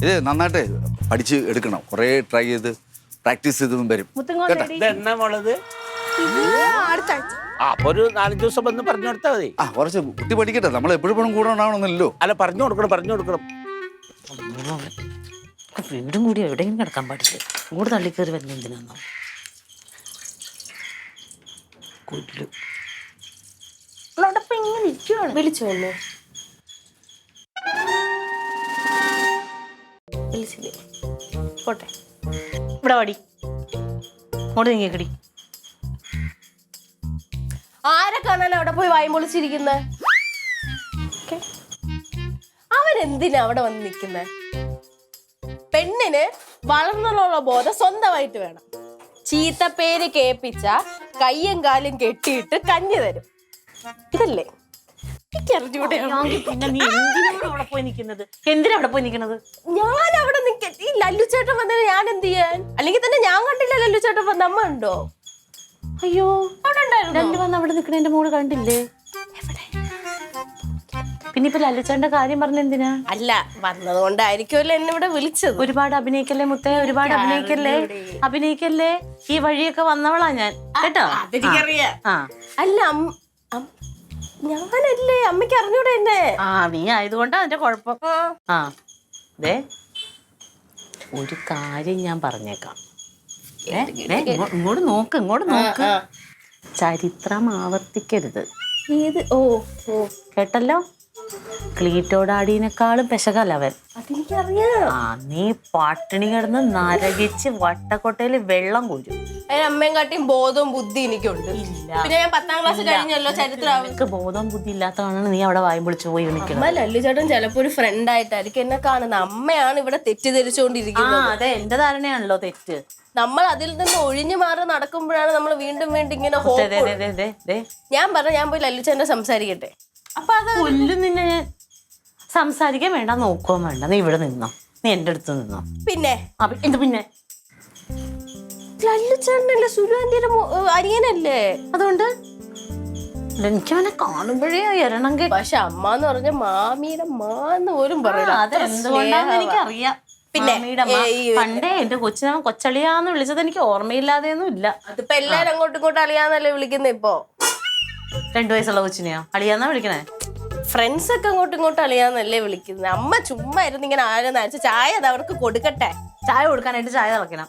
ഇത് നന്നായിട്ട് പഠിച്ച് എടുക്കണം. കുറേ ട്രൈ ചെയ്ത് പ്രാക്ടീസ് ചെയ്തും വരും. ഇതെന്നാ മോളത്? അപ്പൊ ഒരു 4 ദിവസം വന്ന് പറഞ്ഞു കൊടുത്താൽ മതി. കുറച്ച് കുട്ടി പഠിക്കട്ടെ. നമ്മൾ എപ്പോഴും കൂടെ ഉണ്ടാവണമെന്നല്ലോ. അല്ല, പറഞ്ഞു കൊടുക്കണം. വീടും കൂടി എവിടെയും കിടക്കാൻ പാടില്ല. കൂടെ തള്ളിക്കയറി വരുന്ന എന്തിനാന്നോ കൊല്ലു. വിളിച്ചോന്നു വിളിച്ചില്ലേ? പോട്ടെ. ഇവിടെ വാടി, അങ്ങോട്ട് നീങ്ങിക്കടി. ആരെ കാണാൻ അവിടെ പോയി വായും പൊളിച്ചിരിക്കുന്നെ? അവൻ എന്തിനാ അവിടെ വന്ന് നിൽക്കുന്നെ? പെണ്ണിന് വളർന്നുള്ള ബോധം സ്വന്തമായിട്ട് വേണം. ചീത്ത പേര് കേൾപ്പിച്ച കയ്യും കാലും കെട്ടിയിട്ട് കഞ്ഞി തരും. ഇതല്ലേ പിന്നെ നീ എന്തിനാണ് അവിടെ പോയി നിൽക്കുന്നത്? എന്തിനാ അവിടെ പോയി നിൽക്കുന്നത്? ഞാൻ അവിടെ ഈ ലല്ലു ചേട്ടൻ വന്നത് ഞാൻ എന്ത് ചെയ്യാൻ? അല്ലെങ്കിൽ തന്നെ ഞാൻ കണ്ടില്ല ലല്ലു ചേട്ടൻ വന്ന. അമ്മ ഉണ്ടോ? അയ്യോ, അവിടെ ഉണ്ടായിരുന്നു. രണ്ടു വന്ന് അവിടെ നിൽക്കണ എന്റെ മോള് കണ്ടില്ലേ? പിന്നെ ഇപ്പൊ ലല്ലുച്ചേന്റെ കാര്യം പറഞ്ഞ എന്തിനാ? അല്ല, വന്നത് കൊണ്ടായിരിക്കുമല്ലോ എന്നെ ഇവിടെ വിളിച്ചത്. ഒരുപാട് അഭിനയിക്കല്ലേ മുത്തേ, ഒരുപാട് അഭിനയിക്കല്ലേ. ഈ വഴിയൊക്കെ വന്നവളാ ഞാൻ, കേട്ടോ. അല്ല ഞാനല്ലേ, അമ്മയ്ക്ക് അറിഞ്ഞൂടെ എന്നെ? നീ ആയതുകൊണ്ടാ അതിന്റെ കുഴപ്പം. ദേ ഒരു കാര്യം ഞാൻ പറഞ്ഞേക്കാം. ഇങ്ങോട്ട് നോക്ക്. ചരിത്രം ആവർത്തിക്കരുത്. ഏത്? ഓ കേട്ടല്ലോ? ക്ലീറ്റോഡാഡിനെക്കാളും പെശകലവൻ. അതെനിക്കറിയാം. നീ പട്ടിണി കിടന്ന് നരകിച്ച് വട്ടക്കൊട്ടയില് വെള്ളം കോരും. അമ്മയും കാട്ടിയും ബോധവും ബുദ്ധി എനിക്കുണ്ട്. പിന്നെ ഞാൻ 10ാം ക്ലാസ് കഴിഞ്ഞല്ലോ. ചരിത്രം ബോധവും ബുദ്ധി ഇല്ലാത്തതാണ് നീ അവിടെ വായും പൊളിച്ചു പോയി നിൽക്കുന്നത്. ലല്ലു ചേട്ടൻ ചിലപ്പോ ഒരു ഫ്രണ്ട് ആയിട്ടായിരിക്കും എന്നെ കാണുന്നത്. അമ്മയാണ് ഇവിടെ തെറ്റിദ്ധരിച്ചുകൊണ്ടിരിക്കുന്നത്. അതെ, എന്റെ ധാരണയാണല്ലോ തെറ്റ്. നമ്മൾ അതിൽ നിന്ന് ഒഴിഞ്ഞു മാറി നടക്കുമ്പോഴാണ് നമ്മൾ വീണ്ടും ഇങ്ങനെ ഞാൻ പോയി ലല്ലു ചേട്ടനെ സംസാരിക്കട്ടെ. അപ്പൊ അത് കൊല്ലും നിന്നെ ഞാൻ. സംസാരിക്കാൻ വേണ്ട, നോക്കുകയും വേണ്ട. നീ ഇവിടെ നിന്നോ, നീ എന്റെ അടുത്ത് നിന്നോ. പിന്നെ എന്ത് പിന്നെ? ലല്ലു ചേട്ടനല്ലേ സുലു ആന്റിയുടെ അനിയനല്ലേ? അതുകൊണ്ട് എനിക്കവനെ കാണുമ്പോഴേ എരണം കേട്ടു. പക്ഷെ അമ്മ എന്ന് പറഞ്ഞ മാമിയുടെ മാന്ന് പോലും പറയില്ല. അതെന്തുകൊണ്ടാന്ന് എനിക്കറിയാം. പിന്നെ പണ്ടേ എന്റെ കൊച്ചിനവൻ കൊച്ചളിയാന്ന് വിളിച്ചത് എനിക്ക് ഓർമ്മയില്ലാതെയൊന്നും ഇല്ല. അതിപ്പോ എല്ലാരും അങ്ങോട്ടും ഇങ്ങോട്ടും അളിയാന്നല്ലേ വിളിക്കുന്നത്. ഇപ്പൊ 2 വയസ്സുള്ള കൊച്ചിനെയോ അളിയാന്നാ വിളിക്കണേ? ഫ്രണ്ട്സ് ഒക്കെ അങ്ങോട്ടും ഇങ്ങോട്ടും അളിയാന്നല്ലേ വിളിക്കുന്നത്. അമ്മ ചുമ്മാ ഇരുന്ന് ഇങ്ങനെ ആരെന്ന് അയച്ച ചായ അത് അവർക്ക് കൊടുക്കട്ടെ. ചായ കൊടുക്കാനായിട്ട് ചായ തിളക്കണം.